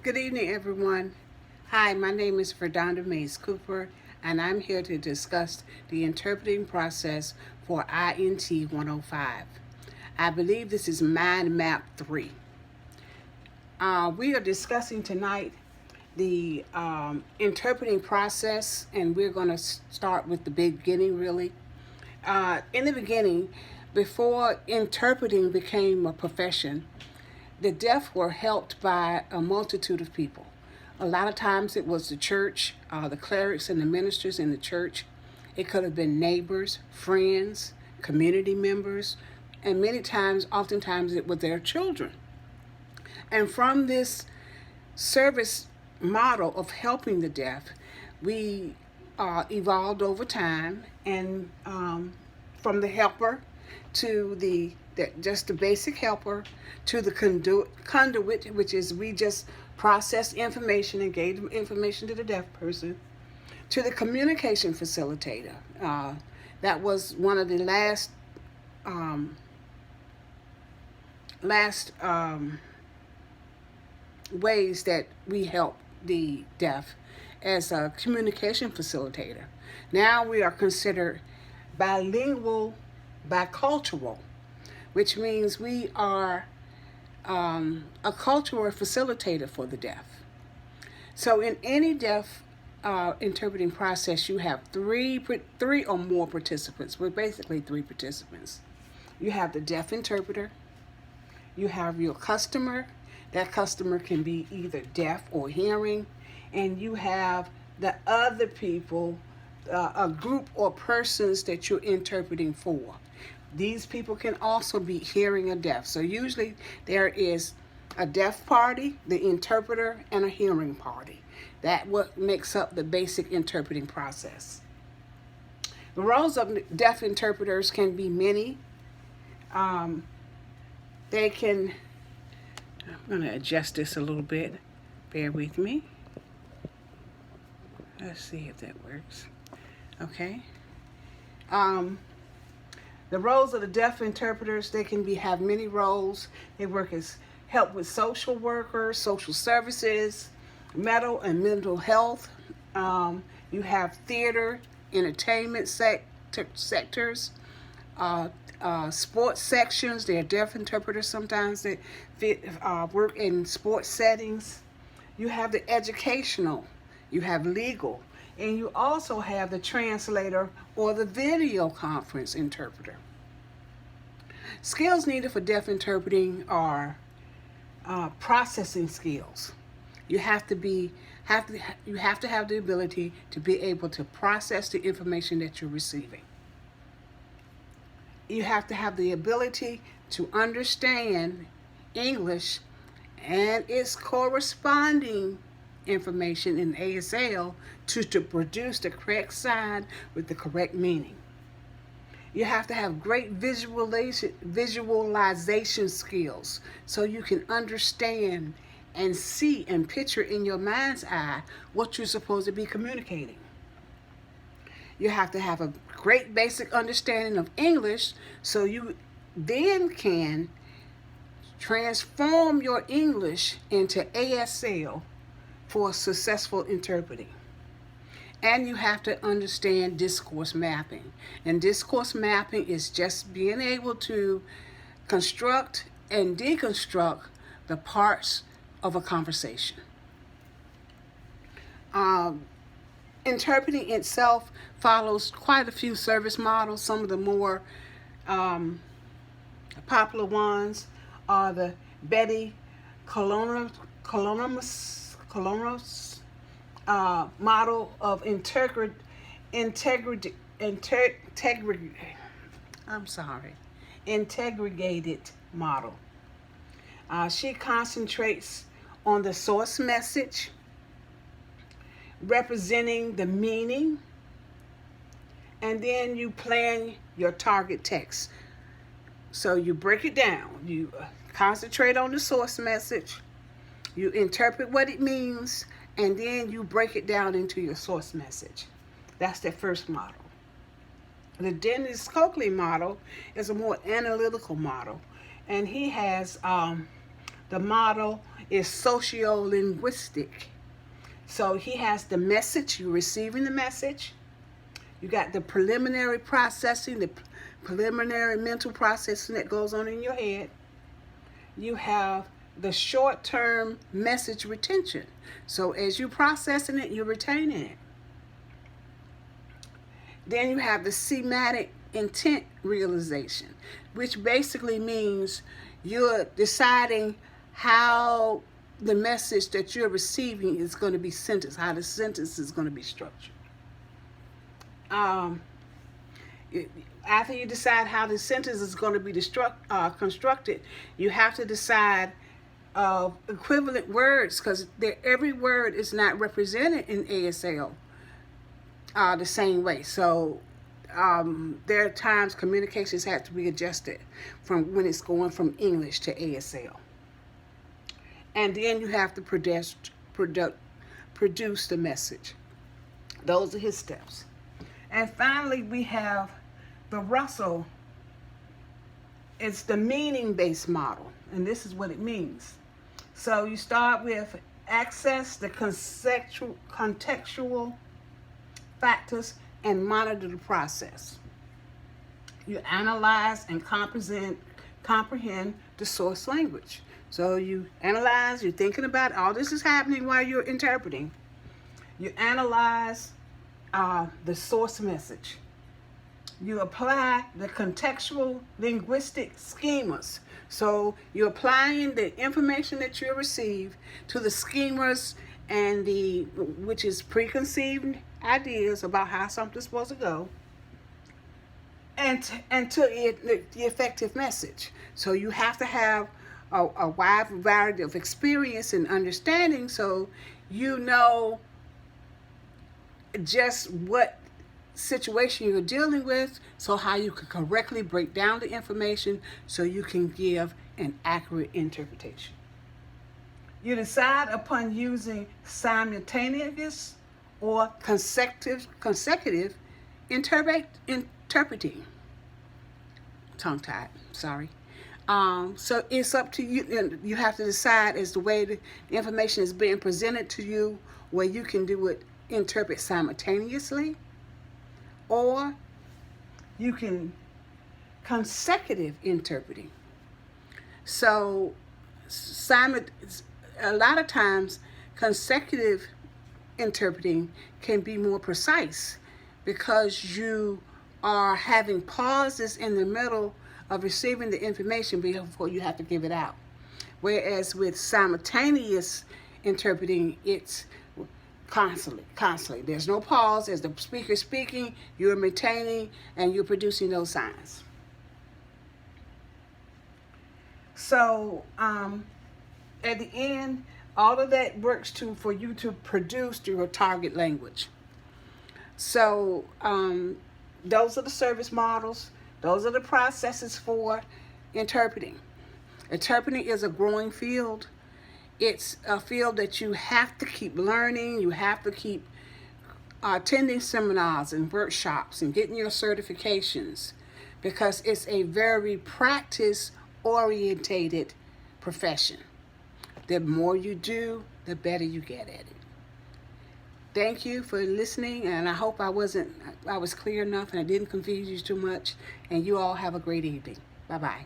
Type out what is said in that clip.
Good evening, everyone. Hi, my name is Verdonda Mays Cooper, and I'm here to discuss the interpreting process for INT 105. I believe this is Mind Map 3. We are discussing tonight the interpreting process, and we're going to start with the beginning, really. In the beginning, before interpreting became a profession, the deaf were helped by a multitude of people. A lot of times it was the church, the clerics and the ministers in the church. It could have been neighbors, friends, community members, and oftentimes it was their children. And from this service model of helping the deaf, we evolved over time, and from the helper to just the basic helper to the conduit, which is we just process information and gave information to the deaf person, to the communication facilitator. That was one of the last ways that we help the deaf as a communication facilitator. Now we are considered bilingual, bicultural, which means we are a cultural facilitator for the deaf. So in any deaf interpreting process, you have three or more participants. Well, basically three participants. You have the deaf interpreter. You have your customer. That customer can be either deaf or hearing. And you have the other people, a group or persons that you're interpreting for. These people can also be hearing or deaf. So usually there is a deaf party, the interpreter, and a hearing party. That's what makes up the basic interpreting process. The roles of deaf interpreters can be many. They can, I'm going to adjust this a little bit. Bear with me. Let's see if that works. Okay. The roles of the deaf interpreters, they can have many roles. They work as help with social workers, social services, mental and mental health. You have theater, entertainment sectors, sports sections. They're deaf interpreters sometimes that work in sports settings. You have the educational, you have legal, and you also have the translator or the video conference interpreter. Skills needed for deaf interpreting are processing skills. You have to have the ability to be able to process the information that you're receiving. You have to have the ability to understand English and its corresponding information in ASL to produce the correct sign with the correct meaning. You have to have great visualization skills so you can understand and see and picture in your mind's eye what you're supposed to be communicating. You have to have a great basic understanding of English so you then can transform your English into ASL for successful interpreting. And you have to understand discourse mapping. And discourse mapping is just being able to construct and deconstruct the parts of a conversation. Interpreting itself follows quite a few service models. Some of the more popular ones are the Betty Colonos model of integrated model. She concentrates on the source message, representing the meaning, and then you plan your target text. So you break it down. You concentrate on the source message, you interpret what it means, and then you break it down into your source message. That's the first model. The Dennis Coakley model is a more analytical model, and he has The model is socio-linguistic. So he has the message, you're receiving the message. You got the preliminary processing, the preliminary mental processing that goes on in your head. You have the short-term message retention. So as you're processing it, you're retaining it. Then you have the semantic intent realization, which basically means you're deciding how the message that you're receiving is going to be sentenced, how the sentence is going to be structured. After you decide how the sentence is going to be constructed, you have to decide equivalent words, because every word is not represented in ASL the same way. So there are times communications have to be adjusted from when it's going from English to ASL. And then you have to produce the message. Those are his steps. And finally, we have the Russell. It's the meaning-based model, and this is what it means. So you start with access the contextual factors and monitor the process. You analyze and comprehend the source language. So you analyze, you're thinking about all this is happening while you're interpreting. You analyze the source message. You apply the contextual linguistic schemas. So you're applying the information that you receive to the schemas and which is preconceived ideas about how something's supposed to go, and to the effective message. So you have to have a wide variety of experience and understanding, so you know just what situation you're dealing with, so how you can correctly break down the information so you can give an accurate interpretation. You decide upon using simultaneous or consecutive interpreting. Tongue-tied, sorry. So it's up to you. You have to decide as the way the information is being presented to you, where you can interpret simultaneously, or you can consecutive interpreting. So a lot of times consecutive interpreting can be more precise because you are having pauses in the middle of receiving the information before you have to give it out. Whereas with simultaneous interpreting, it's constantly. There's no pause. As the speaker speaking, you're maintaining and you're producing those signs. So at the end, all of that works for you to produce your target language. So those are the service models. Those are the processes for interpreting. Interpreting is a growing field. It's a field that you have to keep learning. You have to keep attending seminars and workshops and getting your certifications, because it's a very practice-orientated profession. The more you do, the better you get at it. Thank you for listening, and I hope I was clear enough and I didn't confuse you too much. And you all have a great evening. Bye-bye.